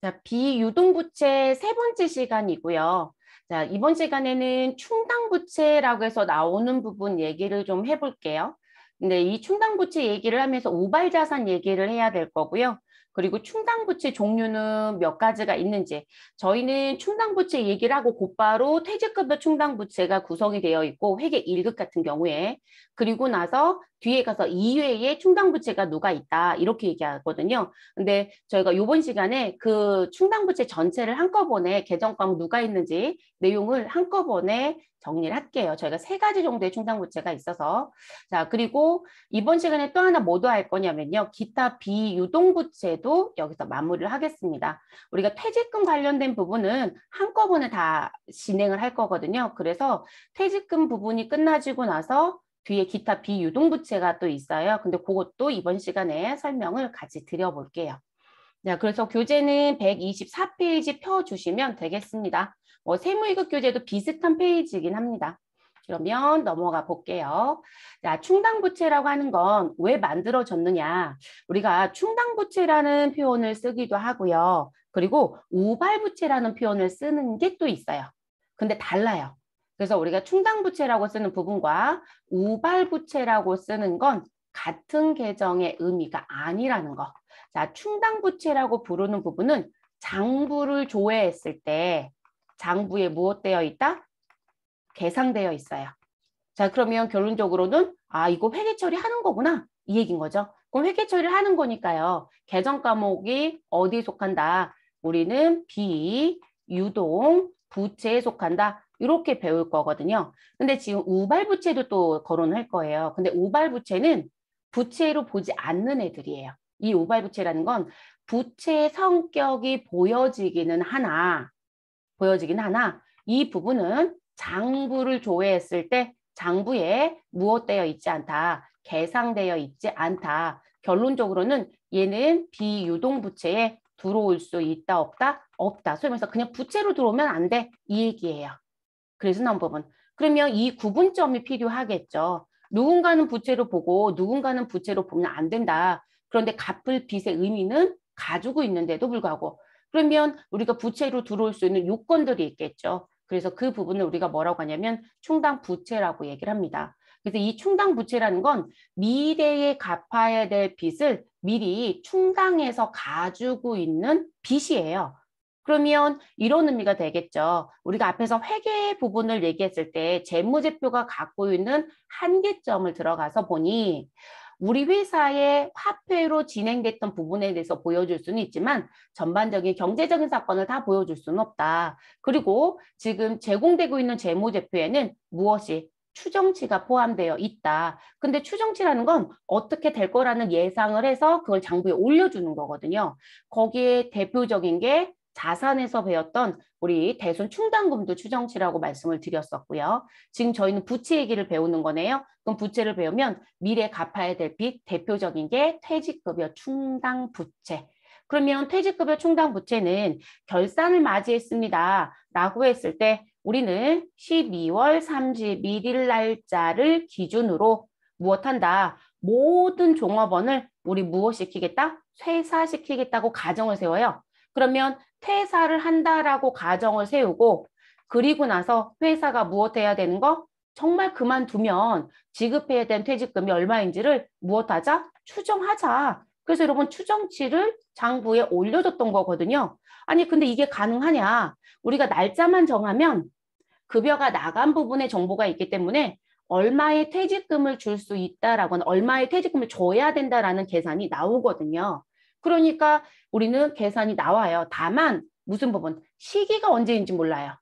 자, 비유동부채 세 번째 시간이고요. 자, 이번 시간에는 충당부채라고 해서 나오는 부분 얘기를 좀 해볼게요. 근데 이 충당부채 얘기를 하면서 우발자산 얘기를 해야 될 거고요. 그리고 충당부채 종류는 몇 가지가 있는지 저희는 충당부채 얘기를 하고 곧바로 퇴직급여 충당부채가 구성이 되어 있고 회계 1급 같은 경우에 그리고 나서 뒤에 가서 2회에 충당부채가 누가 있다 이렇게 얘기하거든요. 근데 저희가 이번 시간에 그 충당부채 전체를 한꺼번에 개정 과목 누가 있는지 내용을 한꺼번에 정리를 할게요. 저희가 세 가지 정도의 충당부채가 있어서. 자, 그리고 이번 시간에 또 하나 뭐 더 할 거냐면요. 기타 비유동부채도 여기서 마무리를 하겠습니다. 우리가 퇴직금 관련된 부분은 한꺼번에 다 진행을 할 거거든요. 그래서 퇴직금 부분이 끝나지고 나서 뒤에 기타 비유동부채가 또 있어요. 근데 그것도 이번 시간에 설명을 같이 드려볼게요. 자, 그래서 교재는 124페이지 펴주시면 되겠습니다. 세무이급 교재도 비슷한 페이지이긴 합니다. 그러면 넘어가 볼게요. 자, 충당부채라고 하는 건 왜 만들어졌느냐. 우리가 충당부채라는 표현을 쓰기도 하고요. 그리고 우발부채라는 표현을 쓰는 게 또 있어요. 근데 달라요. 그래서 우리가 충당부채라고 쓰는 부분과 우발부채라고 쓰는 건 같은 계정의 의미가 아니라는 거. 자, 충당부채라고 부르는 부분은 장부를 조회했을 때 장부에 무엇 되어 있다? 계상되어 있어요. 자, 그러면 결론적으로는 이거 회계 처리하는 거구나. 이 얘기인 거죠. 그럼 회계 처리를 하는 거니까요. 계정 과목이 어디에 속한다? 우리는 비유동 부채에 속한다. 이렇게 배울 거거든요. 근데 지금 우발부채도 또 거론할 거예요. 근데 우발부채는 부채로 보지 않는 애들이에요. 이 우발부채라는 건 부채 성격이 보여지긴 하나 이 부분은 장부를 조회했을 때 장부에 무엇되어 있지 않다. 계상되어 있지 않다. 결론적으로는 얘는 비유동부채에 들어올 수 있다 없다? 없다. 소위 말해서 그냥 부채로 들어오면 안 돼. 이 얘기예요. 그래서 나온 부분. 그러면 이 구분점이 필요하겠죠. 누군가는 부채로 보고 누군가는 부채로 보면 안 된다. 그런데 갚을 빚의 의미는 가지고 있는데도 불구하고 그러면 우리가 부채로 들어올 수 있는 요건들이 있겠죠. 그래서 그 부분을 우리가 뭐라고 하냐면 충당부채라고 얘기를 합니다. 그래서 이 충당부채라는 건 미래에 갚아야 될 빚을 미리 충당해서 가지고 있는 빚이에요. 그러면 이런 의미가 되겠죠. 우리가 앞에서 회계 부분을 얘기했을 때 재무제표가 갖고 있는 한계점을 들어가서 보니 우리 회사의 화폐로 진행됐던 부분에 대해서 보여줄 수는 있지만 전반적인 경제적인 사건을 다 보여줄 수는 없다. 그리고 지금 제공되고 있는 재무제표에는 무엇이 추정치가 포함되어 있다. 근데 추정치라는 건 어떻게 될 거라는 예상을 해서 그걸 장부에 올려주는 거거든요. 거기에 대표적인 게 자산에서 배웠던 우리 대손 충당금도 추정치라고 말씀을 드렸었고요. 지금 저희는 부채 얘기를 배우는 거네요. 그럼 부채를 배우면 미래 갚아야 될 빚 대표적인 게 퇴직급여 충당부채. 그러면 퇴직급여 충당부채는 결산을 맞이했습니다. 라고 했을 때 우리는 12월 31일 날짜를 기준으로 무엇한다? 모든 종업원을 우리 무엇시키겠다? 쇠사시키겠다고 가정을 세워요. 그러면 퇴사를 한다라고 가정을 세우고 그리고 나서 회사가 무엇해야 되는 거? 정말 그만두면 지급해야 되는 퇴직금이 얼마인지를 무엇하자? 추정하자. 그래서 여러분 추정치를 장부에 올려줬던 거거든요. 아니 근데 이게 가능하냐? 우리가 날짜만 정하면 급여가 나간 부분의 정보가 있기 때문에 얼마의 퇴직금을 줄 수 있다라거나 얼마의 퇴직금을 줘야 된다라는 계산이 나오거든요. 그러니까 우리는 계산이 나와요. 다만 무슨 부분? 시기가 언제인지 몰라요.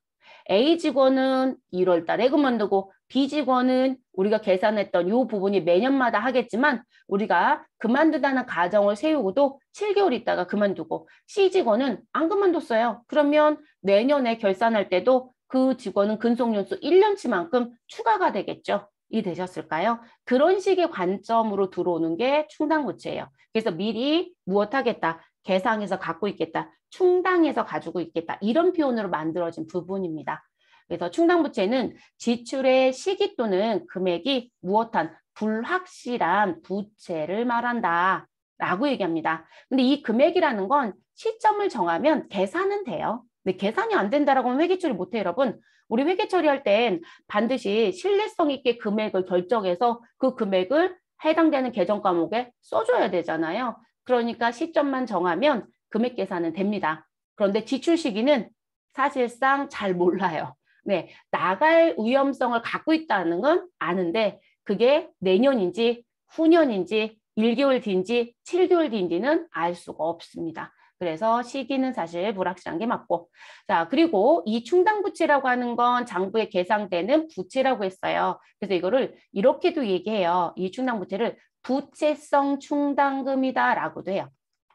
A 직원은 1월 달에 그만두고 B 직원은 우리가 계산했던 이 부분이 매년마다 하겠지만 우리가 그만두다는 가정을 세우고도 7개월 있다가 그만두고 C 직원은 안 그만뒀어요. 그러면 내년에 결산할 때도 그 직원은 근속연수 1년치만큼 추가가 되겠죠. 이해되셨을까요? 그런 식의 관점으로 들어오는 게 충당부채예요. 그래서 미리 무엇하겠다? 계상해서 갖고 있겠다. 충당해서 가지고 있겠다. 이런 표현으로 만들어진 부분입니다. 그래서 충당부채는 지출의 시기 또는 금액이 무엇한 불확실한 부채를 말한다. 라고 얘기합니다. 근데 이 금액이라는 건 시점을 정하면 계산은 돼요. 근데 계산이 안 된다라고 하면 회계 처리 못해요, 여러분. 우리 회계 처리할 땐 반드시 신뢰성 있게 금액을 결정해서 그 금액을 해당되는 계정 과목에 써줘야 되잖아요. 그러니까 시점만 정하면 금액 계산은 됩니다. 그런데 지출 시기는 사실상 잘 몰라요. 네, 나갈 위험성을 갖고 있다는 건 아는데 그게 내년인지 후년인지 1개월 뒤인지 7개월 뒤인지는 알 수가 없습니다. 그래서 시기는 사실 불확실한 게 맞고. 자, 그리고 이 충당부채라고 하는 건 장부에 계상되는 부채라고 했어요. 그래서 이거를 이렇게도 얘기해요. 이 충당부채를 부채성 충당금이다라고도 해요.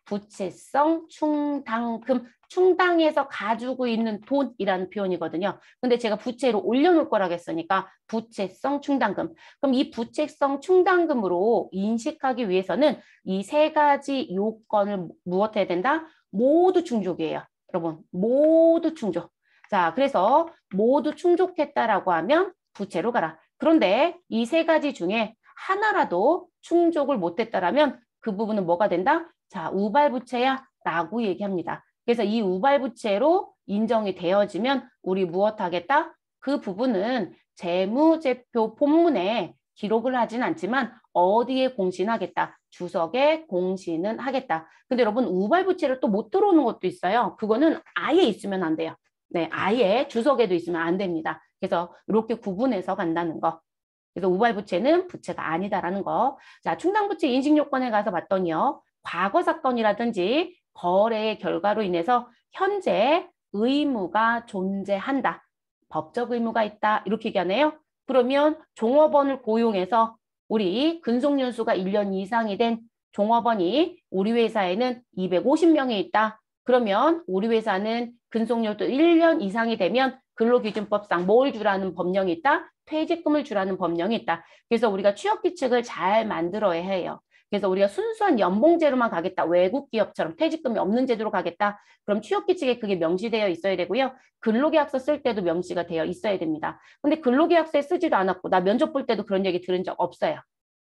부채성 충당금, 충당해서 가지고 있는 돈이라는 표현이거든요. 근데 제가 부채로 올려놓을 거라고 했으니까 부채성 충당금. 그럼 이 부채성 충당금으로 인식하기 위해서는 이 세 가지 요건을 무엇해야 된다? 모두 충족이에요. 여러분, 모두 충족. 자, 그래서 모두 충족했다라고 하면 부채로 가라. 그런데 이 세 가지 중에 하나라도 충족을 못했다라면 그 부분은 뭐가 된다? 자, 우발부채야 라고 얘기합니다. 그래서 이 우발부채로 인정이 되어지면 우리 무엇 하겠다? 그 부분은 재무제표 본문에 기록을 하진 않지만 어디에 공신하겠다? 주석에 공신은 하겠다. 근데 여러분 우발부채를 또 못 들어오는 것도 있어요. 그거는 아예 있으면 안 돼요. 네, 아예 주석에도 있으면 안 됩니다. 그래서 이렇게 구분해서 간다는 거. 그래서 우발부채는 부채가 아니다라는 거. 자, 충당부채 인식요건에 가서 봤더니요. 과거 사건이라든지 거래의 결과로 인해서 현재 의무가 존재한다. 법적 의무가 있다. 이렇게 얘기하네요. 그러면 종업원을 고용해서 우리 근속연수가 1년 이상이 된 종업원이 우리 회사에는 250명이 있다. 그러면 우리 회사는 근속연수 1년 이상이 되면 근로기준법상 뭘 주라는 법령이 있다? 퇴직금을 주라는 법령이 있다. 그래서 우리가 취업규칙을 잘 만들어야 해요. 그래서 우리가 순수한 연봉제로만 가겠다. 외국 기업처럼 퇴직금이 없는 제도로 가겠다. 그럼 취업규칙에 그게 명시되어 있어야 되고요. 근로계약서 쓸 때도 명시가 되어 있어야 됩니다. 근데 근로계약서에 쓰지도 않았고 나 면접 볼 때도 그런 얘기 들은 적 없어요.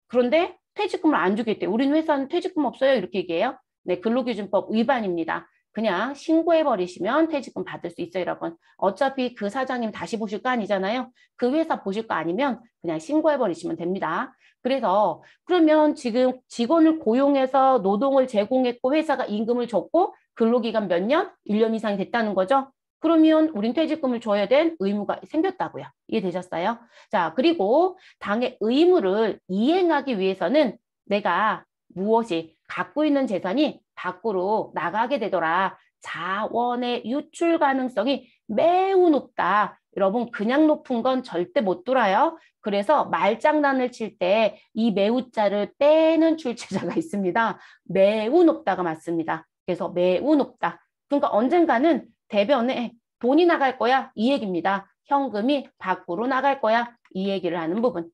그런데 퇴직금을 안 주겠대. 우리는 회사는 퇴직금 없어요. 이렇게 얘기해요. 네, 근로기준법 위반입니다. 그냥 신고해버리시면 퇴직금 받을 수 있어요, 여러분. 어차피 그 사장님 다시 보실 거 아니잖아요. 그 회사 보실 거 아니면 그냥 신고해버리시면 됩니다. 그래서 그러면 지금 직원을 고용해서 노동을 제공했고 회사가 임금을 줬고 근로기간 몇 년? 1년 이상이 됐다는 거죠. 그러면 우린 퇴직금을 줘야 될 의무가 생겼다고요. 이해되셨어요? 자, 그리고 당의 의무를 이행하기 위해서는 내가 무엇이 갖고 있는 재산이 밖으로 나가게 되더라. 자원의 유출 가능성이 매우 높다. 여러분 그냥 높은 건 절대 못 돌아요. 그래서 말장난을 칠 때 이 매우자를 빼는 출제자가 있습니다. 매우 높다가 맞습니다. 그래서 매우 높다. 그러니까 언젠가는 대변에 돈이 나갈 거야 이 얘기입니다. 현금이 밖으로 나갈 거야 이 얘기를 하는 부분.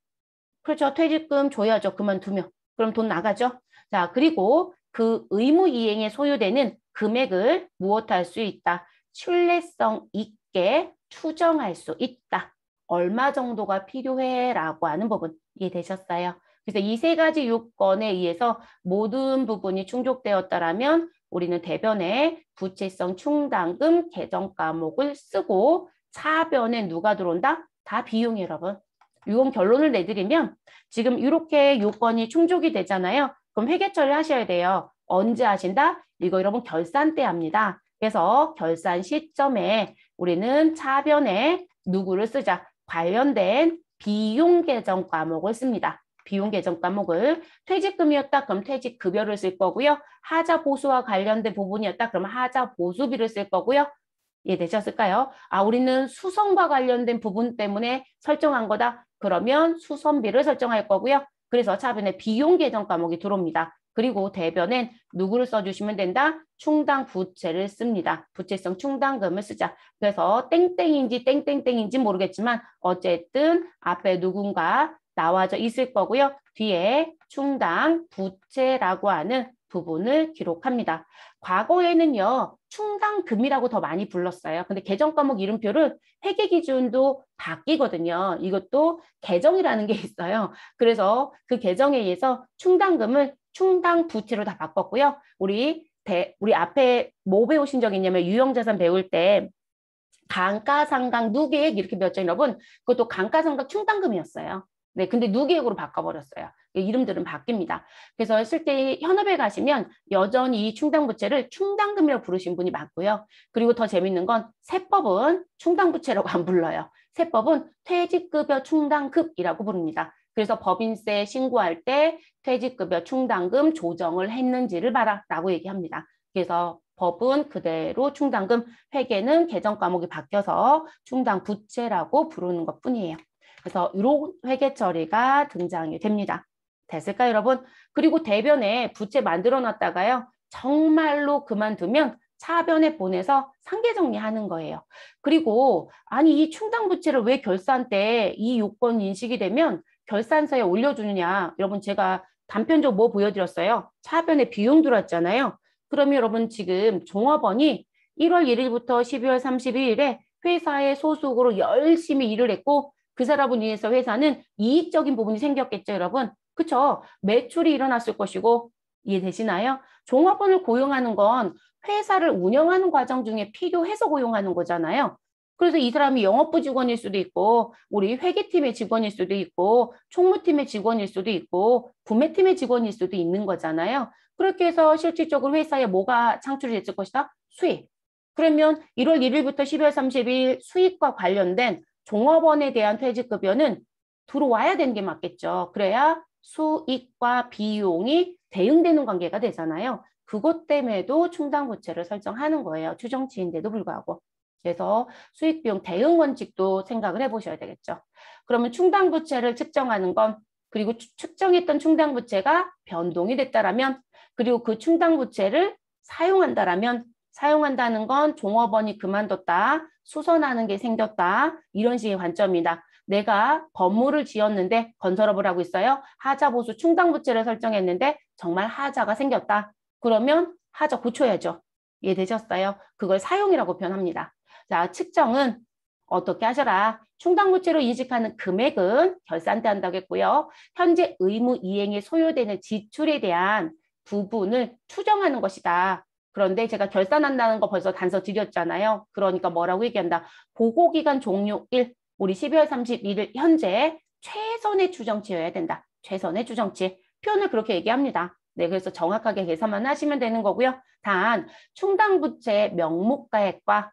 그렇죠. 퇴직금 줘야죠. 그만두면. 그럼 돈 나가죠. 자, 그리고 그 의무 이행에 소요되는 금액을 무엇할 수 있다? 신뢰성 있게 추정할 수 있다. 얼마 정도가 필요해? 라고 하는 부분 이해되셨어요? 그래서 이 세 가지 요건에 의해서 모든 부분이 충족되었다라면 우리는 대변에 부채성 충당금 계정 과목을 쓰고 차변에 누가 들어온다? 다 비용이 여러분. 이건 결론을 내드리면 지금 이렇게 요건이 충족이 되잖아요. 그럼 회계 처리하셔야 돼요. 언제 하신다? 이거 여러분 결산 때 합니다. 그래서 결산 시점에 우리는 차변에 누구를 쓰자? 관련된 비용 계정 과목을 씁니다. 비용 계정 과목을 퇴직금이었다 그럼 퇴직급여를 쓸 거고요. 하자 보수와 관련된 부분이었다 그럼 하자 보수비를 쓸 거고요. 이해되셨을까요? 아, 우리는 수선과 관련된 부분 때문에 설정한 거다. 그러면 수선비를 설정할 거고요. 그래서 차변에 비용 계정 과목이 들어옵니다. 그리고 대변엔 누구를 써주시면 된다? 충당 부채를 씁니다. 부채성 충당금을 쓰자. 그래서 땡땡인지 땡땡땡인지 모르겠지만 어쨌든 앞에 누군가 나와져 있을 거고요. 뒤에 충당 부채라고 하는 부분을 기록합니다. 과거에는요. 충당금이라고 더 많이 불렀어요. 근데 계정 과목 이름표를 회계 기준도 바뀌거든요. 이것도 계정이라는 게 있어요. 그래서 그 계정에 의해서 충당금을 충당 부채로 다 바꿨고요. 우리 앞에 뭐 배우신 적 있냐면 유형자산 배울 때 감가상각 누계액 이렇게 배웠죠, 여러분. 그것도 감가상각 충당금이었어요. 네, 근데 누계액으로 바꿔버렸어요. 이름들은 바뀝니다. 그래서 실제 현업에 가시면 여전히 이 충당부채를 충당금이라고 부르신 분이 많고요. 그리고 더 재밌는 건 세법은 충당부채라고 안 불러요. 세법은 퇴직급여 충당급이라고 부릅니다. 그래서 법인세 신고할 때 퇴직급여 충당금 조정을 했는지를 봐라라고 얘기합니다. 그래서 법은 그대로 충당금, 회계는 개정 과목이 바뀌어서 충당부채라고 부르는 것뿐이에요. 그래서 이런 회계 처리가 등장이 됩니다. 됐을까요, 여러분? 그리고 대변에 부채 만들어 놨다가요. 정말로 그만두면 차변에 보내서 상계 정리하는 거예요. 그리고 아니 이 충당부채를 왜 결산 때 이 요건 인식이 되면 결산서에 올려주느냐. 여러분 제가 단편적으로 뭐 보여드렸어요? 차변에 비용 들어왔잖아요. 그러면 여러분 지금 종업원이 1월 1일부터 12월 31일에 회사의 소속으로 열심히 일을 했고 그 사람을 위해서 회사는 이익적인 부분이 생겼겠죠, 여러분. 그쵸? 매출이 일어났을 것이고 이해되시나요? 종업원을 고용하는 건 회사를 운영하는 과정 중에 필요해서 고용하는 거잖아요. 그래서 이 사람이 영업부 직원일 수도 있고 우리 회계팀의 직원일 수도 있고 총무팀의 직원일 수도 있고 구매팀의 직원일 수도 있는 거잖아요. 그렇게 해서 실질적으로 회사에 뭐가 창출이 됐을 것이다? 수익. 그러면 1월 1일부터 12월 30일 수익과 관련된 종업원에 대한 퇴직급여는 들어와야 되는 게 맞겠죠. 그래야 수익과 비용이 대응되는 관계가 되잖아요. 그것 때문에도 충당부채를 설정하는 거예요. 추정치인데도 불구하고. 그래서 수익 비용 대응 원칙도 생각을 해보셔야 되겠죠. 그러면 충당부채를 측정하는 건 그리고 측정했던 충당부채가 변동이 됐다라면 그리고 그 충당부채를 사용한다는 건 종업원이 그만뒀다, 수선하는 게 생겼다 이런 식의 관점이다. 내가 건물을 지었는데 건설업을 하고 있어요. 하자보수 충당부채를 설정했는데 정말 하자가 생겼다. 그러면 하자 고쳐야죠. 이해되셨어요? 그걸 사용이라고 표현합니다. 자, 측정은 어떻게 하셔라. 충당부채로 이직하는 금액은 결산 때 한다고 했고요. 현재 의무 이행에 소요되는 지출에 대한 부분을 추정하는 것이다. 그런데 제가 결산한다는 거 벌써 단서 드렸잖아요. 그러니까 뭐라고 얘기한다. 보고기간 종료일, 우리 12월 31일 현재 최선의 추정치여야 된다. 최선의 추정치. 표현을 그렇게 얘기합니다. 네, 그래서 정확하게 계산만 하시면 되는 거고요. 단, 충당부채 명목가액과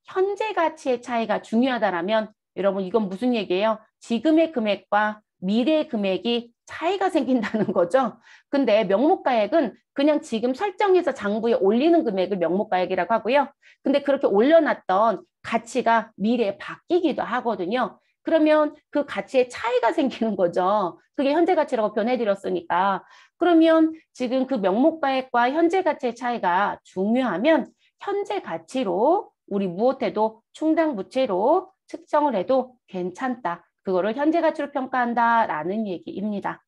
현재 가치의 차이가 중요하다라면 여러분 이건 무슨 얘기예요? 지금의 금액과 미래의 금액이 차이가 생긴다는 거죠. 근데 명목가액은 그냥 지금 설정해서 장부에 올리는 금액을 명목가액이라고 하고요. 근데 그렇게 올려놨던 가치가 미래에 바뀌기도 하거든요. 그러면 그 가치에 차이가 생기는 거죠. 그게 현재 가치라고 표현해드렸으니까. 그러면 지금 그 명목가액과 현재 가치의 차이가 중요하면 현재 가치로 우리 무엇해도 충당부채로 측정을 해도 괜찮다. 그거를 현재 가치로 평가한다라는 얘기입니다.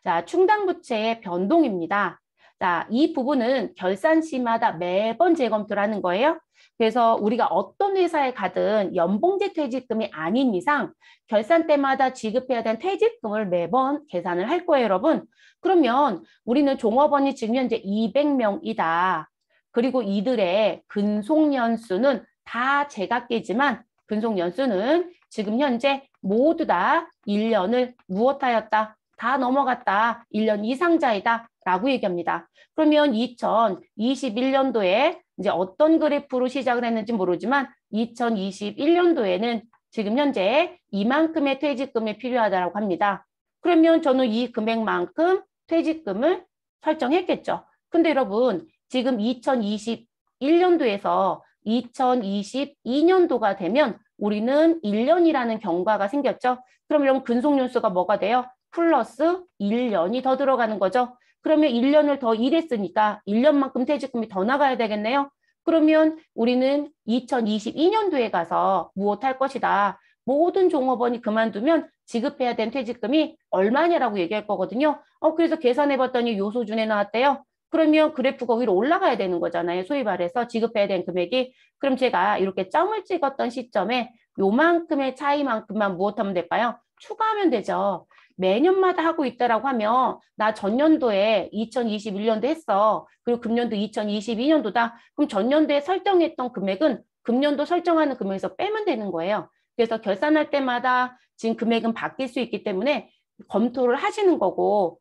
자, 충당부채의 변동입니다. 자, 이 부분은 결산 시마다 매번 재검토를 하는 거예요. 그래서 우리가 어떤 회사에 가든 연봉제 퇴직금이 아닌 이상 결산 때마다 지급해야 되는 퇴직금을 매번 계산을 할 거예요, 여러분. 그러면 우리는 종업원이 지금 현재 200명이다. 그리고 이들의 근속연수는 다 제각기지만 근속연수는 지금 현재 모두 다 1년을 무엇하였다? 다 넘어갔다. 1년 이상자이다. 라고 얘기합니다. 그러면 2021년도에 이제 어떤 그래프로 시작을 했는지 모르지만 2021년도에는 지금 현재 이만큼의 퇴직금이 필요하다고 합니다. 그러면 저는 이 금액만큼 퇴직금을 설정했겠죠. 근데 여러분 지금 2021년도에서 2022년도가 되면 우리는 1년이라는 경과가 생겼죠. 그럼 여러분 근속연수가 뭐가 돼요? 플러스 1년이 더 들어가는 거죠. 그러면 1년을 더 일했으니까 1년만큼 퇴직금이 더 나가야 되겠네요. 그러면 우리는 2022년도에 가서 무엇할 것이다. 모든 종업원이 그만두면 지급해야 된 퇴직금이 얼마냐라고 얘기할 거거든요. 그래서 계산해봤더니 요 수준에 나왔대요. 그러면 그래프가 위로 올라가야 되는 거잖아요. 소위 말해서 지급해야 된 금액이. 그럼 제가 이렇게 점을 찍었던 시점에 요만큼의 차이만큼만 무엇하면 될까요? 추가하면 되죠. 매년마다 하고 있다라고 하면 나 전년도에 2021년도 했어. 그리고 금년도 2022년도다. 그럼 전년도에 설정했던 금액은 금년도 설정하는 금액에서 빼면 되는 거예요. 그래서 결산할 때마다 지금 금액은 바뀔 수 있기 때문에 검토를 하시는 거고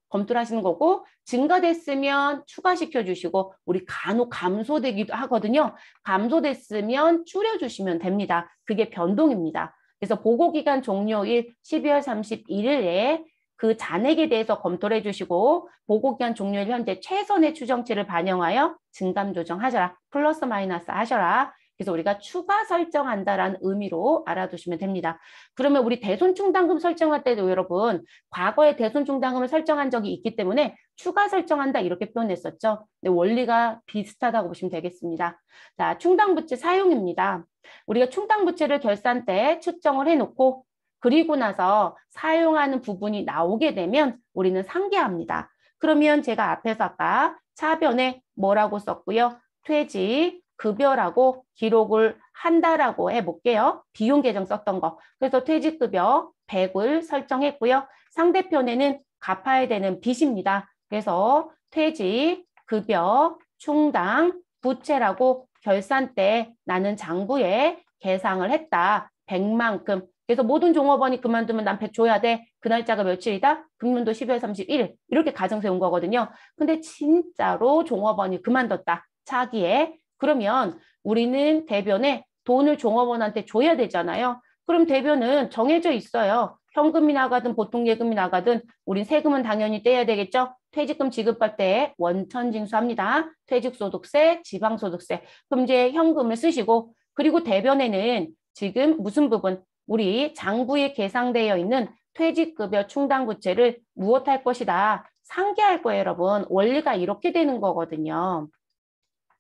증가됐으면 추가시켜 주시고 우리 간혹 감소되기도 하거든요. 감소됐으면 줄여주시면 됩니다. 그게 변동입니다. 그래서 보고기간 종료일 12월 31일에 그 잔액에 대해서 검토를 해주시고 보고기간 종료일 현재 최선의 추정치를 반영하여 증감 조정하셔라. 플러스 마이너스 하셔라. 그래서 우리가 추가 설정한다라는 의미로 알아두시면 됩니다. 그러면 우리 대손충당금 설정할 때도 여러분 과거에 대손충당금을 설정한 적이 있기 때문에 추가 설정한다 이렇게 표현했었죠. 근데 원리가 비슷하다고 보시면 되겠습니다. 자, 충당부채 사용입니다. 우리가 충당부채를 결산 때 측정을 해놓고 그리고 나서 사용하는 부분이 나오게 되면 우리는 상계합니다. 그러면 제가 앞에서 아까 차변에 뭐라고 썼고요. 퇴직, 급여라고 기록을 한다라고 해볼게요. 비용 계정 썼던 거. 그래서 퇴직급여 100을 설정했고요. 상대편에는 갚아야 되는 빚입니다. 그래서 퇴직, 급여, 충당, 부채라고 결산 때 나는 장부에 계상을 했다. 100만큼. 그래서 모든 종업원이 그만두면 난 100 줘야 돼. 그 날짜가 며칠이다? 금년도 12월 31일. 이렇게 가정 세운 거거든요. 근데 진짜로 종업원이 그만뒀다. 차기에. 그러면 우리는 대변에 돈을 종업원한테 줘야 되잖아요. 그럼 대변은 정해져 있어요. 현금이 나가든 보통 예금이 나가든 우린 세금은 당연히 떼야 되겠죠. 퇴직금 지급할 때 원천징수합니다. 퇴직소득세, 지방소득세. 그럼 이제 현금을 쓰시고 그리고 대변에는 지금 무슨 부분? 우리 장부에 계상되어 있는 퇴직급여 충당부채를 무엇할 것이다? 상계할 거예요, 여러분. 원리가 이렇게 되는 거거든요.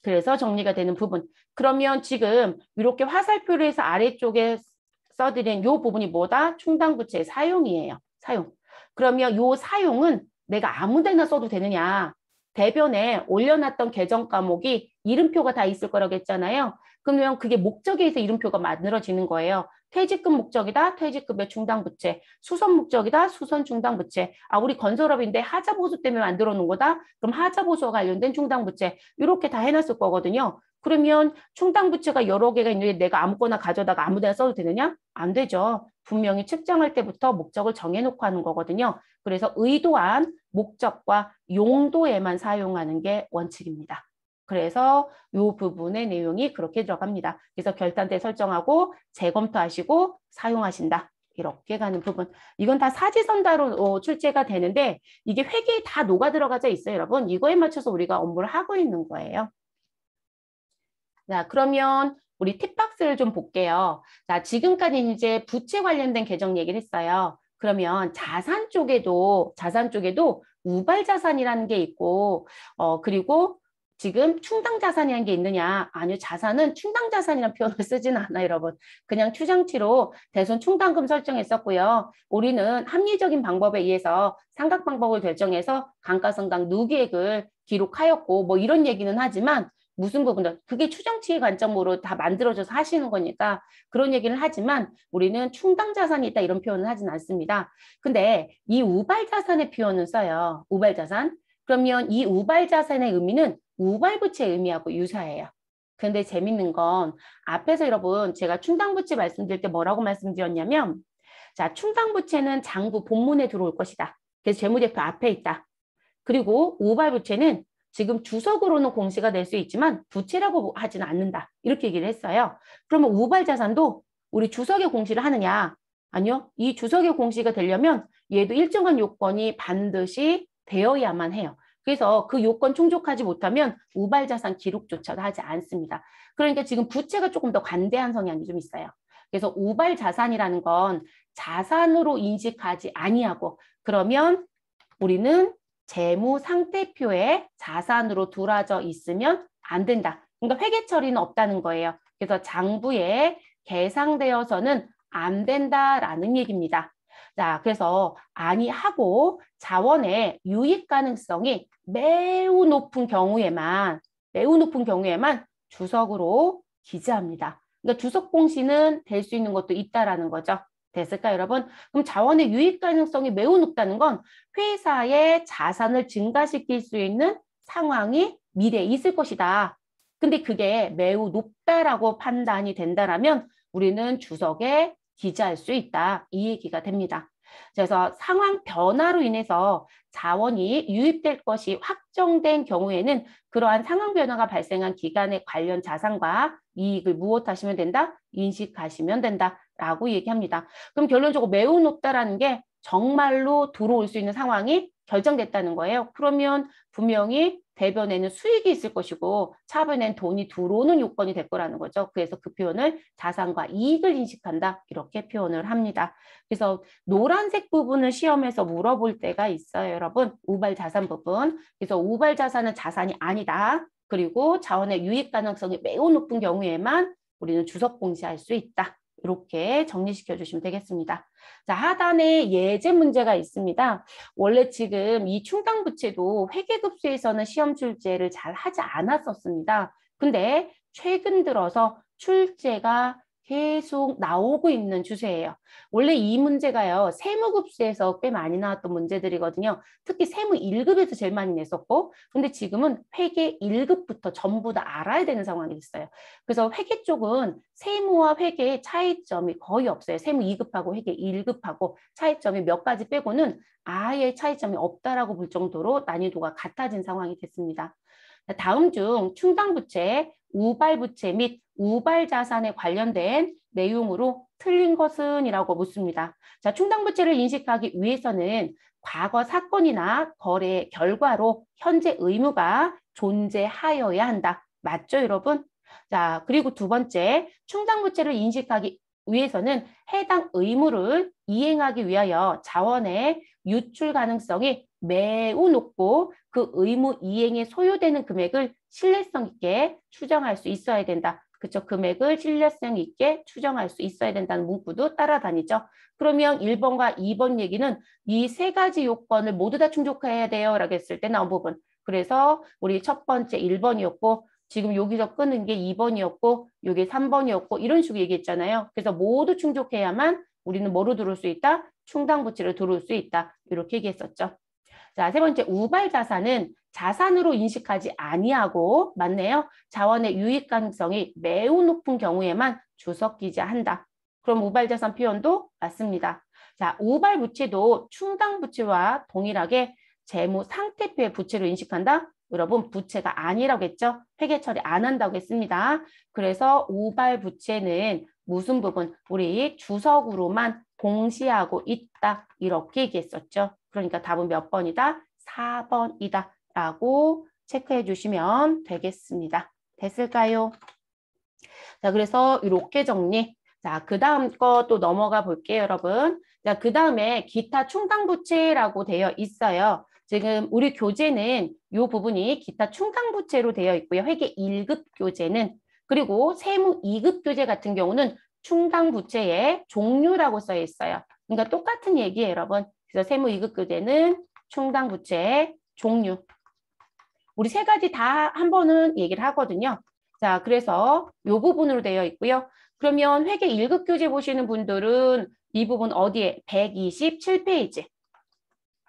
그래서 정리가 되는 부분. 그러면 지금 이렇게 화살표를 해서 아래쪽에 써드린 이 부분이 뭐다? 충당부채의 사용이에요. 사용. 그러면 이 사용은 내가 아무 데나 써도 되느냐? 대변에 올려놨던 계정 과목이 이름표가 다 있을 거라고 했잖아요. 그러면 그게 목적에 의해서 이름표가 만들어지는 거예요. 퇴직금 목적이다. 퇴직급여 충당부채. 수선 목적이다. 수선 충당부채. 아, 우리 건설업인데 하자보수 때문에 만들어 놓은 거다. 그럼 하자보수와 관련된 충당부채. 이렇게 다 해놨을 거거든요. 그러면 충당부채가 여러 개가 있는데 내가 아무거나 가져다가 아무 데나 써도 되느냐? 안 되죠. 분명히 측정할 때부터 목적을 정해놓고 하는 거거든요. 그래서 의도한 목적과 용도에만 사용하는 게 원칙입니다. 그래서 이 부분의 내용이 그렇게 들어갑니다. 그래서 결산 때 설정하고 재검토하시고 사용하신다. 이렇게 가는 부분. 이건 다 사지선다로 출제가 되는데 이게 회계에 다 녹아 들어가져 있어요, 여러분. 이거에 맞춰서 우리가 업무를 하고 있는 거예요. 자, 그러면 우리 팁박스를 좀 볼게요. 자, 지금까지 이제 부채 관련된 계정 얘기를 했어요. 그러면 자산 쪽에도 우발 자산이라는 게 있고, 그리고 지금 충당 자산이라는 게 있느냐? 아니요, 자산은 충당 자산이라는 표현을 쓰지는 않아요, 여러분. 그냥 추정치로 대손 충당금 설정했었고요. 우리는 합리적인 방법에 의해서 삼각 방법을 결정해서 감가상각 누계액을 기록하였고, 뭐 이런 얘기는 하지만 무슨 부분들 그게 추정치의 관점으로 다 만들어져서 하시는 거니까 그런 얘기를 하지만 우리는 충당 자산이 있다 이런 표현을 하진 않습니다. 근데 이 우발 자산의 표현은 써요. 우발 자산. 그러면 이 우발 자산의 의미는 우발 부채의 의미하고 유사해요. 근데 재밌는 건 앞에서 여러분 제가 충당 부채 말씀드릴 때 뭐라고 말씀드렸냐면 자, 충당 부채는 장부 본문에 들어올 것이다. 그래서 재무제표 앞에 있다. 그리고 우발 부채는 지금 주석으로는 공시가 될 수 있지만 부채라고 하지는 않는다. 이렇게 얘기를 했어요. 그러면 우발 자산도 우리 주석에 공시를 하느냐? 아니요. 이 주석에 공시가 되려면 얘도 일정한 요건이 반드시 되어야만 해요. 그래서 그 요건 충족하지 못하면 우발 자산 기록조차도 하지 않습니다. 그러니까 지금 부채가 조금 더 관대한 성향이 좀 있어요. 그래서 우발 자산이라는 건 자산으로 인식하지 아니하고 그러면 우리는 재무 상태표에 자산으로 들어져 있으면 안 된다. 그러니까 회계 처리는 없다는 거예요. 그래서 장부에 계상되어서는 안 된다라는 얘기입니다. 자, 그래서 아니하고 자원의 유입 가능성이 매우 높은 경우에만 주석으로 기재합니다. 그러니까 주석 공시는 될 수 있는 것도 있다라는 거죠. 됐을까요, 여러분? 그럼 자원의 유입 가능성이 매우 높다는 건 회사의 자산을 증가시킬 수 있는 상황이 미래에 있을 것이다. 근데 그게 매우 높다라고 판단이 된다라면 우리는 주석에 기재할 수 있다. 이 얘기가 됩니다. 그래서 상황 변화로 인해서 자원이 유입될 것이 확정된 경우에는 그러한 상황 변화가 발생한 기간에 관련 자산과 이익을 무엇하시면 된다? 인식하시면 된다라고 얘기합니다. 그럼 결론적으로 매우 높다라는 게 정말로 들어올 수 있는 상황이 결정됐다는 거예요. 그러면 분명히 대변에는 수익이 있을 것이고 차변에는 돈이 들어오는 요건이 될 거라는 거죠. 그래서 그 표현을 자산과 이익을 인식한다. 이렇게 표현을 합니다. 그래서 노란색 부분을 시험에서 물어볼 때가 있어요, 여러분. 우발 자산 부분. 그래서 우발 자산은 자산이 아니다. 그리고 자원의 유입 가능성이 매우 높은 경우에만 우리는 주석 공시할 수 있다. 이렇게 정리시켜 주시면 되겠습니다. 자, 하단에 예제 문제가 있습니다. 원래 지금 이 충당부채도 회계급수에서는 시험 출제를 잘 하지 않았었습니다. 근데 최근 들어서 출제가 계속 나오고 있는 추세예요. 원래 이 문제가요, 세무급수에서 꽤 많이 나왔던 문제들이거든요. 특히 세무 1급에서 제일 많이 냈었고, 근데 지금은 회계 1급부터 전부 다 알아야 되는 상황이 됐어요. 그래서 회계 쪽은 세무와 회계의 차이점이 거의 없어요. 세무 2급하고 회계 1급하고 차이점이 몇 가지 빼고는 아예 차이점이 없다라고 볼 정도로 난이도가 같아진 상황이 됐습니다. 다음 중 충당부채, 우발부채 및 우발자산에 관련된 내용으로 틀린 것은? 이라고 묻습니다. 자, 충당부채를 인식하기 위해서는 과거 사건이나 거래 결과로 현재 의무가 존재하여야 한다. 맞죠, 여러분? 자, 그리고 두 번째, 충당부채를 인식하기 위해서는 해당 의무를 이행하기 위하여 자원의 유출 가능성이 매우 높고 그 의무 이행에 소요되는 금액을 신뢰성 있게 추정할 수 있어야 된다. 그쵸? 금액을 신뢰성 있게 추정할 수 있어야 된다는 문구도 따라다니죠. 그러면 1번과 2번 얘기는 이 세 가지 요건을 모두 다 충족해야 돼요 라고 했을 때 나온 부분. 그래서 우리 첫 번째 1번이었고 지금 여기서 끄는 게 2번이었고 이게 3번이었고 이런 식으로 얘기했잖아요. 그래서 모두 충족해야만 우리는 뭐로 들어올 수 있다? 충당부채로 들어올 수 있다. 이렇게 얘기했었죠. 자, 세 번째 우발 자산은 자산으로 인식하지 아니하고 맞네요. 자원의 유입 가능성이 매우 높은 경우에만 주석 기재한다. 그럼 우발 자산 표현도 맞습니다. 자, 우발 부채도 충당 부채와 동일하게 재무 상태표의 부채로 인식한다. 여러분 부채가 아니라고 했죠. 회계 처리 안 한다고 했습니다. 그래서 우발 부채는 무슨 부분? 우리 주석으로만 공시하고 있다. 이렇게 얘기했었죠. 그러니까 답은 몇 번이다? 4번이다. 라고 체크해 주시면 되겠습니다. 됐을까요? 자, 그래서 이렇게 정리. 자, 그 다음 거 또 넘어가 볼게요, 여러분. 자, 그 다음에 기타 충당부채라고 되어 있어요. 지금 우리 교재는 이 부분이 기타 충당부채로 되어 있고요. 회계 1급 교재는 그리고 세무 2급 교재 같은 경우는 충당부채의 종류라고 써 있어요. 그러니까 똑같은 얘기예요, 여러분. 그래서 세무 2급 교재는 충당부채의 종류. 우리 세 가지 다 한 번은 얘기를 하거든요. 자, 그래서 이 부분으로 되어 있고요. 그러면 회계 1급 교재 보시는 분들은 이 부분 어디에? 127페이지.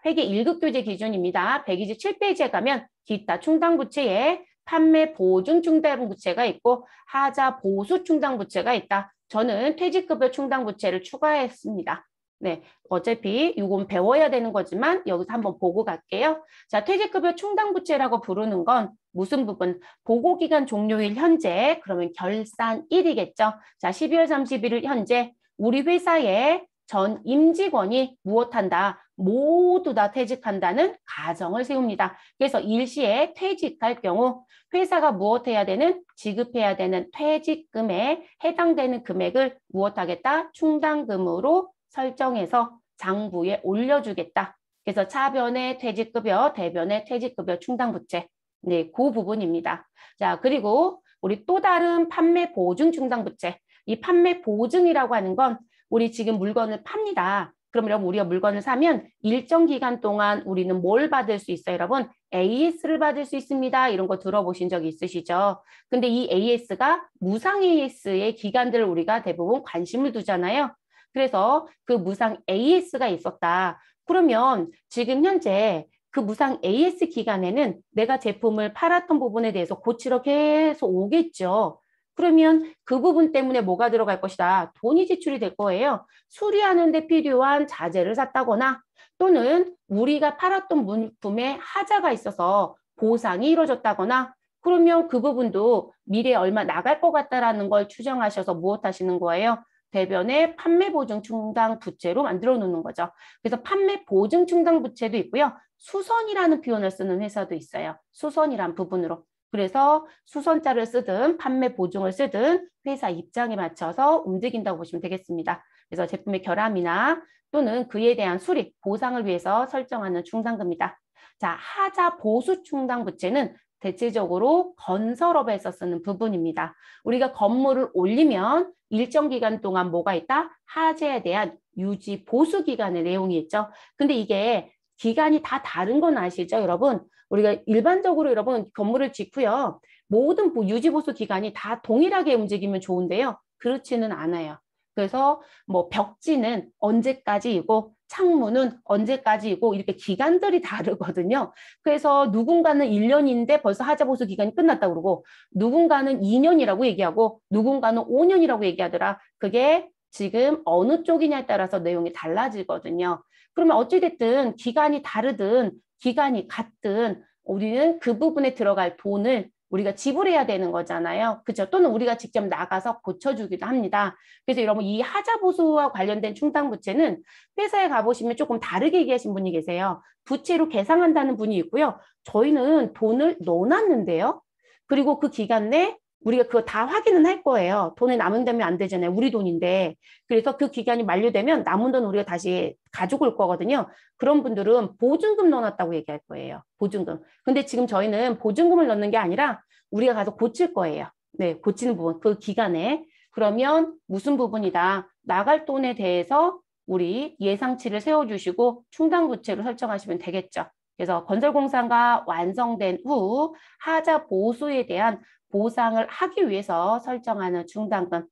회계 1급 교재 기준입니다. 127페이지에 가면 기타 충당부채에 판매 보증 충당부채가 있고 하자 보수 충당부채가 있다. 저는 퇴직급여 충당부채를 추가했습니다. 네, 어차피 이건 배워야 되는 거지만 여기서 한번 보고 갈게요. 자, 퇴직급여 충당부채라고 부르는 건 무슨 부분? 보고기간 종료일 현재, 그러면 결산일이겠죠. 자, 12월 31일 현재 우리 회사의 전 임직원이 무엇한다? 모두 다 퇴직한다는 가정을 세웁니다. 그래서 일시에 퇴직할 경우 회사가 무엇해야 되는? 지급해야 되는 퇴직금에 해당되는 금액을 무엇하겠다? 충당금으로 설정해서 장부에 올려주겠다. 그래서 차변의 퇴직급여, 대변의 퇴직급여 충당부채. 네, 그 부분입니다. 자, 그리고 우리 또 다른 판매 보증 충당부채. 이 판매 보증이라고 하는 건 우리 지금 물건을 팝니다. 그럼 여러분 우리가 물건을 사면 일정 기간 동안 우리는 뭘 받을 수 있어요, 여러분? AS를 받을 수 있습니다. 이런 거 들어보신 적 있으시죠? 근데 이 AS가 무상 AS의 기간들을 우리가 대부분 관심을 두잖아요. 그래서 그 무상 AS가 있었다. 그러면 지금 현재 그 무상 AS 기간에는 내가 제품을 팔았던 부분에 대해서 고치러 계속 오겠죠. 그러면 그 부분 때문에 뭐가 들어갈 것이다. 돈이 지출이 될 거예요. 수리하는 데 필요한 자재를 샀다거나 또는 우리가 팔았던 물품에 하자가 있어서 보상이 이루어졌다거나 그러면 그 부분도 미래에 얼마 나갈 것 같다라는 걸 추정하셔서 무엇 하시는 거예요? 대변에 판매 보증 충당 부채로 만들어 놓는 거죠. 그래서 판매 보증 충당 부채도 있고요. 수선이라는 표현을 쓰는 회사도 있어요. 수선이란 부분으로. 그래서 수선자를 쓰든 판매 보증을 쓰든 회사 입장에 맞춰서 움직인다고 보시면 되겠습니다. 그래서 제품의 결함이나 또는 그에 대한 수리, 보상을 위해서 설정하는 충당금이다. 자, 하자 보수 충당 부채는 대체적으로 건설업에서 쓰는 부분입니다. 우리가 건물을 올리면 일정 기간 동안 뭐가 있다? 하자에 대한 유지 보수 기간의 내용이 있죠. 근데 이게 기간이 다 다른 건 아시죠, 여러분? 우리가 일반적으로 여러분 건물을 짓고요. 모든 유지 보수 기간이 다 동일하게 움직이면 좋은데요. 그렇지는 않아요. 그래서 뭐 벽지는 언제까지이고 창문은 언제까지이고 이렇게 기간들이 다르거든요. 그래서 누군가는 1년인데 벌써 하자 보수 기간이 끝났다고 그러고 누군가는 2년이라고 얘기하고 누군가는 5년이라고 얘기하더라. 그게 지금 어느 쪽이냐에 따라서 내용이 달라지거든요. 그러면 어찌됐든 기간이 다르든 기간이 같든 우리는 그 부분에 들어갈 돈을 우리가 지불해야 되는 거잖아요. 그렇죠? 또는 우리가 직접 나가서 고쳐주기도 합니다. 그래서 여러분 이 하자 보수와 관련된 충당 부채는 회사에 가보시면 조금 다르게 얘기하신 분이 계세요. 부채로 계상한다는 분이 있고요. 저희는 돈을 넣어놨는데요. 그리고 그 기간 내 우리가 그거 다 확인은 할 거예요. 돈이 남은다면 안 되잖아요. 우리 돈인데. 그래서 그 기간이 만료되면 남은 돈 우리가 다시 가지고 올 거거든요. 그런 분들은 보증금 넣어놨다고 얘기할 거예요. 보증금. 근데 지금 저희는 보증금을 넣는 게 아니라 우리가 가서 고칠 거예요. 네, 고치는 부분. 그 기간에. 그러면 무슨 부분이다. 나갈 돈에 대해서 우리 예상치를 세워주시고 충당부채로 설정하시면 되겠죠. 그래서 건설공사가 완성된 후 하자 보수에 대한 보상을 하기 위해서 설정하는 충당금.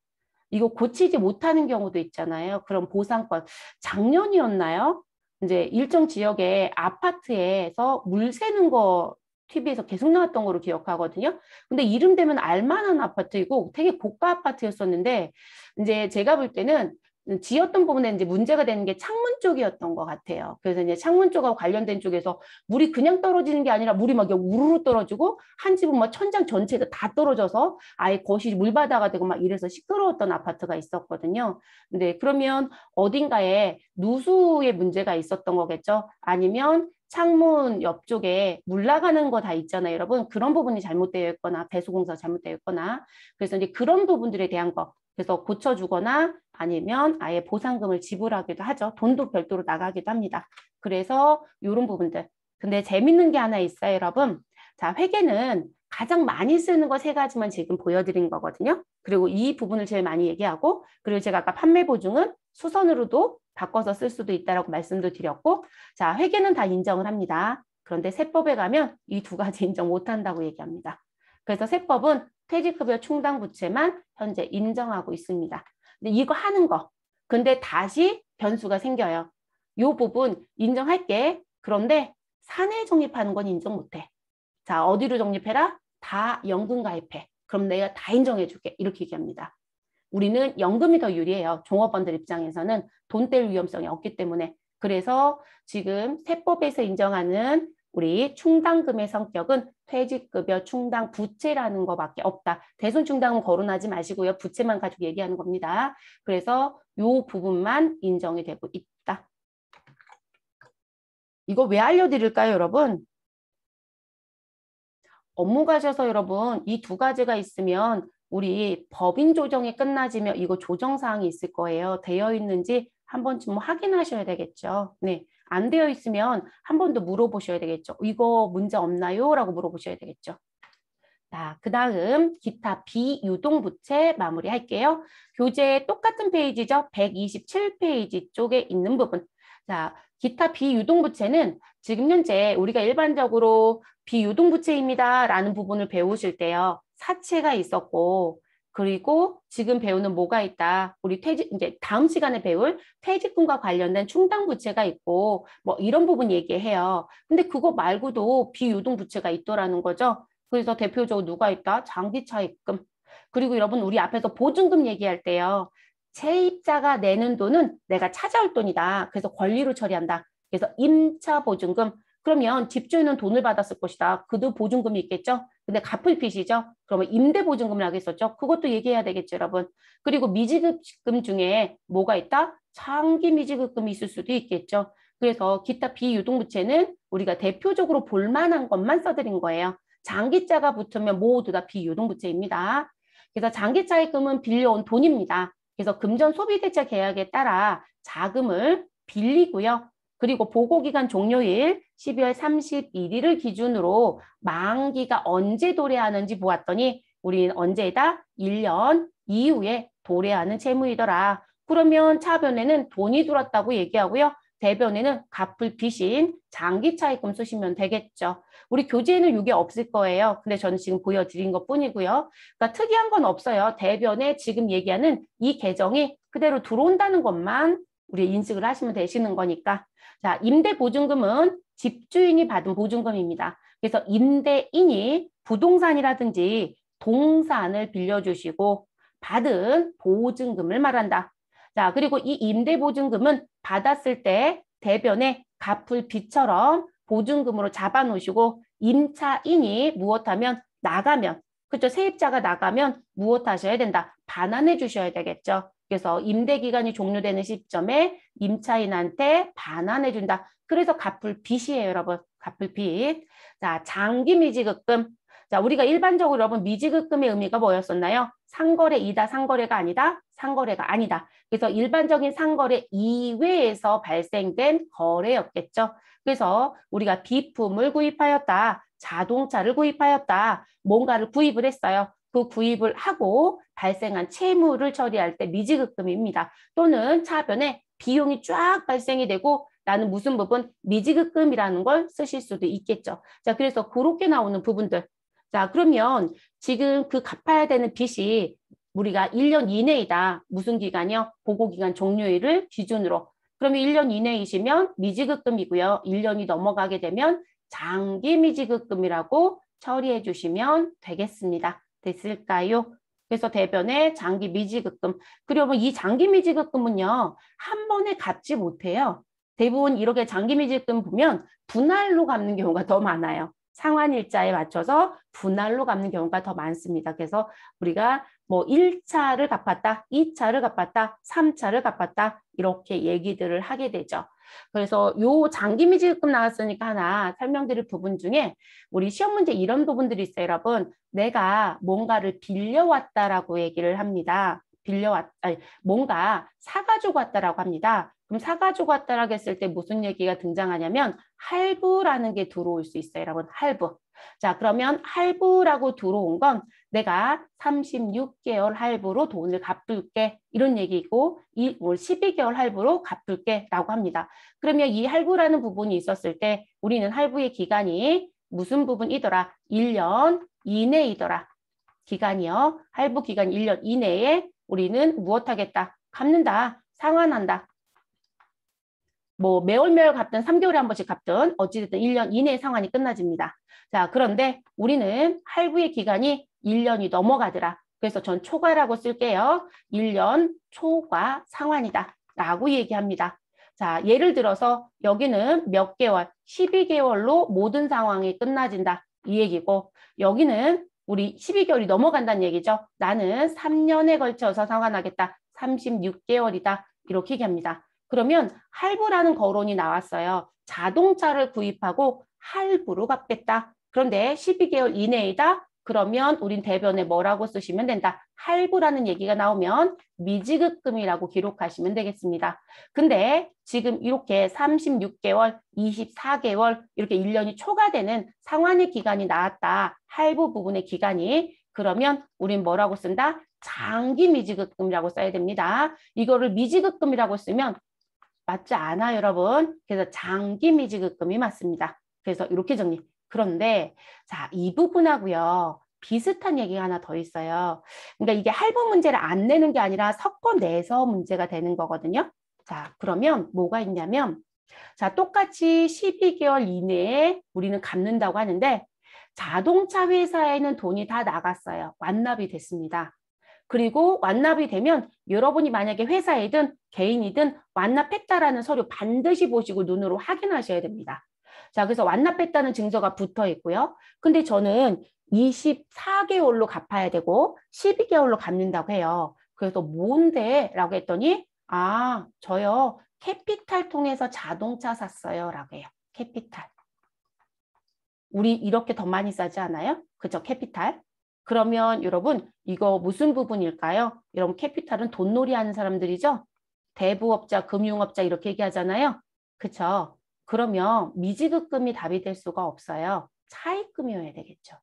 이거 고치지 못하는 경우도 있잖아요. 그럼 보상권. 작년이었나요? 이제 일정 지역의 아파트에서 물 새는 거 TV에서 계속 나왔던 거로 기억하거든요. 근데 이름 되면 알만한 아파트이고 되게 고가 아파트였었는데 이제 제가 볼 때는 지었던 부분에 이제 문제가 되는 게 창문 쪽이었던 것 같아요. 그래서 이제 창문 쪽하고 관련된 쪽에서 물이 그냥 떨어지는 게 아니라 물이 막 우르르 떨어지고 한 집은 막 천장 전체가 다 떨어져서 아예 거실이 물바다가 되고 막 이래서 시끄러웠던 아파트가 있었거든요. 근데 그러면 어딘가에 누수의 문제가 있었던 거겠죠? 아니면 창문 옆쪽에 물 나가는 거 다 있잖아요, 여러분. 그런 부분이 잘못되어 있거나 배수공사가 잘못되어 있거나 그래서 이제 그런 부분들에 대한 거 그래서 고쳐주거나 아니면 아예 보상금을 지불하기도 하죠. 돈도 별도로 나가기도 합니다. 그래서 이런 부분들. 근데 재밌는 게 하나 있어요, 여러분. 자, 회계는 가장 많이 쓰는 거 세 가지만 지금 보여드린 거거든요. 그리고 이 부분을 제일 많이 얘기하고 그리고 제가 아까 판매 보증은 수선으로도 바꿔서 쓸 수도 있다라고 말씀도 드렸고 자, 회계는 다 인정을 합니다. 그런데 세법에 가면 이 두 가지 인정 못한다고 얘기합니다. 그래서 세법은 퇴직급여 충당 부채만 현재 인정하고 있습니다. 근데 이거 하는 거. 근데 다시 변수가 생겨요. 이 부분 인정할게. 그런데 사내 적립하는 건 인정 못해. 자, 어디로 적립해라? 다 연금 가입해. 그럼 내가 다 인정해줄게. 이렇게 얘기합니다. 우리는 연금이 더 유리해요. 종업원들 입장에서는 돈 뗄 위험성이 없기 때문에. 그래서 지금 세법에서 인정하는 우리 충당금의 성격은 퇴직급여 충당 부채라는 것밖에 없다. 대손 충당은 거론하지 마시고요. 부채만 가지고 얘기하는 겁니다. 그래서 이 부분만 인정이 되고 있다. 이거 왜 알려드릴까요, 여러분? 업무 가셔서 여러분 이 두 가지가 있으면 우리 법인 조정이 끝나지면 이거 조정사항이 있을 거예요. 되어 있는지 한 번쯤 확인하셔야 되겠죠. 네, 안 되어 있으면 한 번 더 물어보셔야 되겠죠. 이거 문제 없나요? 라고 물어보셔야 되겠죠. 자, 그 다음 기타 비유동부채 마무리할게요. 교재 똑같은 페이지죠. 127페이지 쪽에 있는 부분. 자, 기타 비유동부채는 지금 현재 우리가 일반적으로 비유동부채입니다 라는 부분을 배우실 때요. 사채가 있었고 그리고 지금 배우는 뭐가 있다. 우리 이제 다음 시간에 배울 퇴직금과 관련된 충당 부채가 있고 뭐 이런 부분 얘기해요. 근데 그거 말고도 비유동 부채가 있더라는 거죠. 그래서 대표적으로 누가 있다? 장기차입금. 그리고 여러분 우리 앞에서 보증금 얘기할 때요. 세입자가 내는 돈은 내가 찾아올 돈이다. 그래서 권리로 처리한다. 그래서 임차 보증금. 그러면 집주인은 돈을 받았을 것이다. 그도 보증금이 있겠죠? 근데 갚을 빚이죠. 그러면 임대 보증금을 하겠었죠. 그것도 얘기해야 되겠죠, 여러분. 그리고 미지급금 중에 뭐가 있다? 장기 미지급금이 있을 수도 있겠죠. 그래서 기타 비유동부채는 우리가 대표적으로 볼만한 것만 써드린 거예요. 장기자가 붙으면 모두 다 비유동부채입니다. 그래서 장기차입금은 빌려온 돈입니다. 그래서 금전 소비대차 계약에 따라 자금을 빌리고요. 그리고 보고기간 종료일 12월 31일을 기준으로 만기가 언제 도래하는지 보았더니 우리는 언제다? 1년 이후에 도래하는 채무이더라. 그러면 차변에는 돈이 들었다고 얘기하고요. 대변에는 갚을 빚인 장기차입금 쓰시면 되겠죠. 우리 교재에는 이게 없을 거예요. 근데 저는 지금 보여드린 것 뿐이고요. 그러니까 특이한 건 없어요. 대변에 지금 얘기하는 이 계정이 그대로 들어온다는 것만 우리 인식을 하시면 되시는 거니까. 자, 임대보증금은 집주인이 받은 보증금입니다. 그래서 임대인이 부동산이라든지 동산을 빌려주시고 받은 보증금을 말한다. 자, 그리고 이 임대보증금은 받았을 때 대변에 갚을 빚처럼 보증금으로 잡아놓으시고 임차인이 무엇하면 나가면 그렇죠. 세입자가 나가면 무엇 하셔야 된다. 반환해 주셔야 되겠죠. 그래서 임대기간이 종료되는 시점에 임차인한테 반환해 준다. 그래서 갚을 빚이에요, 여러분. 갚을 빚. 자, 장기 미지급금. 자, 우리가 일반적으로 여러분 미지급금의 의미가 뭐였었나요? 상거래이다, 상거래가 아니다, 상거래가 아니다. 그래서 일반적인 상거래 이외에서 발생된 거래였겠죠. 그래서 우리가 비품을 구입하였다, 자동차를 구입하였다, 뭔가를 구입을 했어요. 그 구입을 하고 발생한 채무를 처리할 때 미지급금입니다. 또는 차변에 비용이 쫙 발생이 되고 나는 무슨 부분? 미지급금이라는 걸 쓰실 수도 있겠죠. 자, 그래서 그렇게 나오는 부분들. 자, 그러면 지금 그 갚아야 되는 빚이 우리가 1년 이내이다. 무슨 기간이요? 보고기간 종료일을 기준으로. 그러면 1년 이내이시면 미지급금이고요. 1년이 넘어가게 되면 장기 미지급금이라고 처리해 주시면 되겠습니다. 됐을까요? 그래서 대변에 장기 미지급금. 그리고 이 장기 미지급금은요. 한 번에 갚지 못해요. 대부분 이렇게 장기 미지급금 보면 분할로 갚는 경우가 더 많아요. 상환일자에 맞춰서 분할로 갚는 경우가 더 많습니다. 그래서 우리가 뭐 1차를 갚았다, 2차를 갚았다, 3차를 갚았다 이렇게 얘기들을 하게 되죠. 그래서 요 장기 미지급금 나왔으니까 하나 설명드릴 부분 중에 우리 시험 문제 이런 부분들이 있어요, 여러분. 내가 뭔가를 빌려왔다라고 얘기를 합니다. 아니, 뭔가 사가지고 왔다라고 합니다. 그럼 사가지고 왔다라고 했을 때 무슨 얘기가 등장하냐면 할부라는 게 들어올 수 있어요, 여러분. 할부. 자, 그러면 할부라고 들어온 건 내가 36개월 할부로 돈을 갚을게 이런 얘기고 12개월 할부로 갚을게 라고 합니다. 그러면 이 할부라는 부분이 있었을 때 우리는 할부의 기간이 무슨 부분이더라? 1년 이내이더라. 기간이요. 할부 기간 1년 이내에 우리는 무엇 하겠다? 갚는다. 상환한다. 뭐 매월 갚든 3개월에 한 번씩 갚든 어찌됐든 1년 이내에 상환이 끝나집니다. 자, 그런데 우리는 할부의 기간이 1년이 넘어가더라. 그래서 전 초과라고 쓸게요. 1년 초과 상환이다 라고 얘기합니다. 자, 예를 들어서 여기는 몇 개월, 12개월로 모든 상황이 끝나진다 이 얘기고 여기는 우리 12개월이 넘어간다는 얘기죠. 나는 3년에 걸쳐서 상환하겠다. 36개월이다. 이렇게 얘기합니다. 그러면 할부라는 거론이 나왔어요. 자동차를 구입하고 할부로 갚겠다. 그런데 12개월 이내이다. 그러면 우린 대변에 뭐라고 쓰시면 된다. 할부라는 얘기가 나오면 미지급금이라고 기록하시면 되겠습니다. 근데 지금 이렇게 36개월, 24개월 이렇게 1년이 초과되는 상환의 기간이 나왔다. 할부 부분의 기간이. 그러면 우린 뭐라고 쓴다? 장기 미지급금이라고 써야 됩니다. 이거를 미지급금이라고 쓰면 맞지 않아요, 여러분. 그래서 장기 미지급금이 맞습니다. 그래서 이렇게 정리. 그런데 자, 이 부분하고요. 비슷한 얘기가 하나 더 있어요. 그러니까 이게 할부 문제를 안 내는 게 아니라 섞어내서 문제가 되는 거거든요. 자, 그러면 뭐가 있냐면 자, 똑같이 12개월 이내에 우리는 갚는다고 하는데 자동차 회사에는 돈이 다 나갔어요. 완납이 됐습니다. 그리고 완납이 되면 여러분이 만약에 회사이든 개인이든 완납했다라는 서류 반드시 보시고 눈으로 확인하셔야 됩니다. 자, 그래서 완납했다는 증서가 붙어 있고요. 근데 저는 24개월로 갚아야 되고 12개월로 갚는다고 해요. 그래서 뭔데? 라고 했더니 아, 저요. 캐피탈 통해서 자동차 샀어요. 라고 해요. 캐피탈. 우리 이렇게 더 많이 싸지 않아요? 그죠? 캐피탈. 그러면 여러분 이거 무슨 부분일까요? 여러분 캐피탈은 돈놀이 하는 사람들이죠? 대부업자, 금융업자 이렇게 얘기하잖아요. 그쵸? 그러면 미지급금이 답이 될 수가 없어요. 차입금이어야 되겠죠.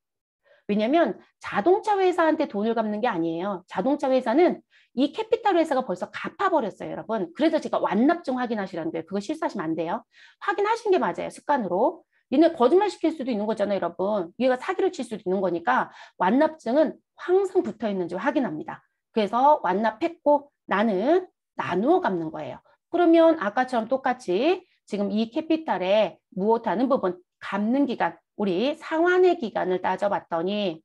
왜냐면 자동차 회사한테 돈을 갚는 게 아니에요. 자동차 회사는 이 캐피탈 회사가 벌써 갚아버렸어요, 여러분. 그래서 제가 완납증 확인하시라는 거예요. 그거 실수하시면 안 돼요. 확인하신 게 맞아요, 습관으로. 얘네 거짓말 시킬 수도 있는 거잖아요, 여러분. 얘가 사기를 칠 수도 있는 거니까 완납증은 항상 붙어 있는지 확인합니다. 그래서 완납했고 나는 나누어 갚는 거예요. 그러면 아까처럼 똑같이 지금 이 캐피탈에 무엇하는 부분, 갚는 기간, 우리 상환의 기간을 따져봤더니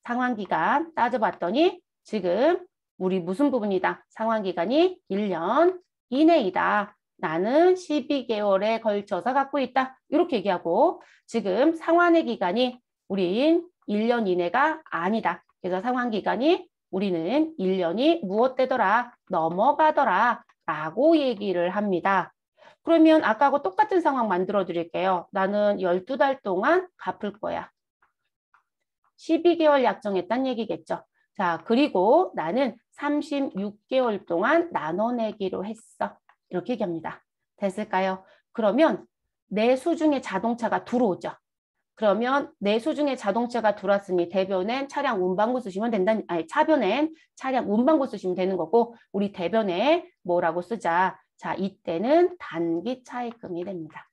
상환기간 따져봤더니 지금 우리 무슨 부분이다? 상환기간이 1년 이내이다. 나는 12개월에 걸쳐서 갖고 있다. 이렇게 얘기하고 지금 상환의 기간이 우린 1년 이내가 아니다. 그래서 상환기간이 우리는 1년이 무엇되더라? 넘어가더라. 라고 얘기를 합니다. 그러면 아까하고 똑같은 상황 만들어 드릴게요. 나는 12달 동안 갚을 거야. 12개월 약정했단 얘기겠죠. 자, 그리고 나는 36개월 동안 나눠내기로 했어. 이렇게 얘기합니다. 됐을까요? 그러면 내 수중에 자동차가 들어오죠. 그러면 내 수중에 자동차가 들어왔으니 대변엔 차량 운반고 쓰시면 된다. 아니, 차변엔 차량 운반고 쓰시면 되는 거고 우리 대변에 뭐라고 쓰자. 자, 이때는 단기 차입금이 됩니다.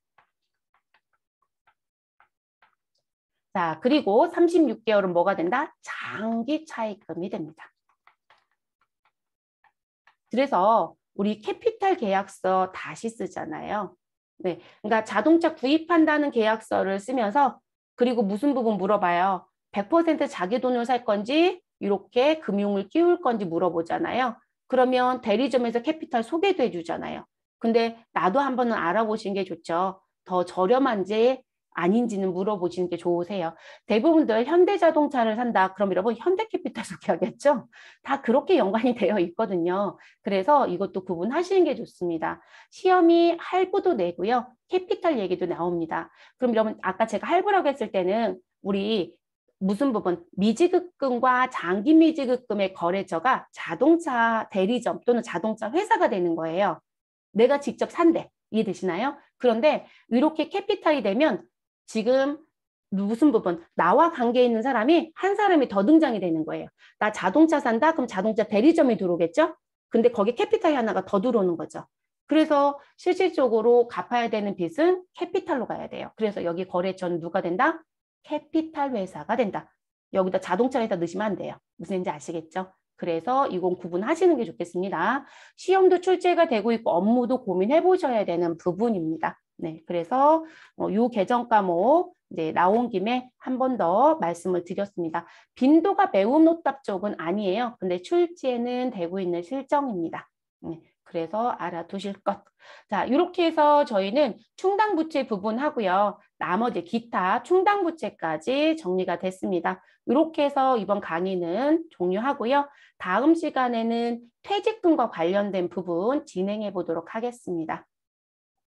자, 그리고 36개월은 뭐가 된다? 장기 차입금이 됩니다. 그래서 우리 캐피탈 계약서 다시 쓰잖아요. 네, 그러니까 자동차 구입한다는 계약서를 쓰면서 그리고 무슨 부분 물어봐요. 100% 자기 돈을 살 건지 이렇게 금융을 끼울 건지 물어보잖아요. 그러면 대리점에서 캐피탈 소개도 해주잖아요. 근데 나도 한번은 알아보시는 게 좋죠. 더 저렴한지 아닌지는 물어보시는 게 좋으세요. 대부분들 현대자동차를 산다. 그럼 여러분 현대캐피탈 소개하겠죠? 다 그렇게 연관이 되어 있거든요. 그래서 이것도 구분하시는 게 좋습니다. 시험이 할부도 내고요. 캐피탈 얘기도 나옵니다. 그럼 여러분 아까 제가 할부라고 했을 때는 우리 무슨 부분? 미지급금과 장기 미지급금의 거래처가 자동차 대리점 또는 자동차 회사가 되는 거예요. 내가 직접 산대. 이해되시나요? 그런데 이렇게 캐피탈이 되면 지금 무슨 부분? 나와 관계 있는 사람이 한 사람이 더 등장이 되는 거예요. 나 자동차 산다? 그럼 자동차 대리점이 들어오겠죠? 근데 거기 캐피탈이 하나가 더 들어오는 거죠. 그래서 실질적으로 갚아야 되는 빚은 캐피탈로 가야 돼요. 그래서 여기 거래처는 누가 된다? 캐피탈 회사가 된다. 여기다 자동차 회사 넣으시면 안 돼요. 무슨 얘기인지 아시겠죠? 그래서 이건 구분하시는 게 좋겠습니다. 시험도 출제가 되고 있고 업무도 고민해 보셔야 되는 부분입니다. 네, 그래서 이 개정 과목 이제 나온 김에 한 번 더 말씀을 드렸습니다. 빈도가 매우 높답 쪽은 아니에요. 근데 출제는 되고 있는 실정입니다. 네, 그래서 알아두실 것. 자, 이렇게 해서 저희는 충당부채 부분 하고요. 나머지 기타 충당부채까지 정리가 됐습니다. 이렇게 해서 이번 강의는 종료하고요. 다음 시간에는 퇴직금과 관련된 부분 진행해 보도록 하겠습니다.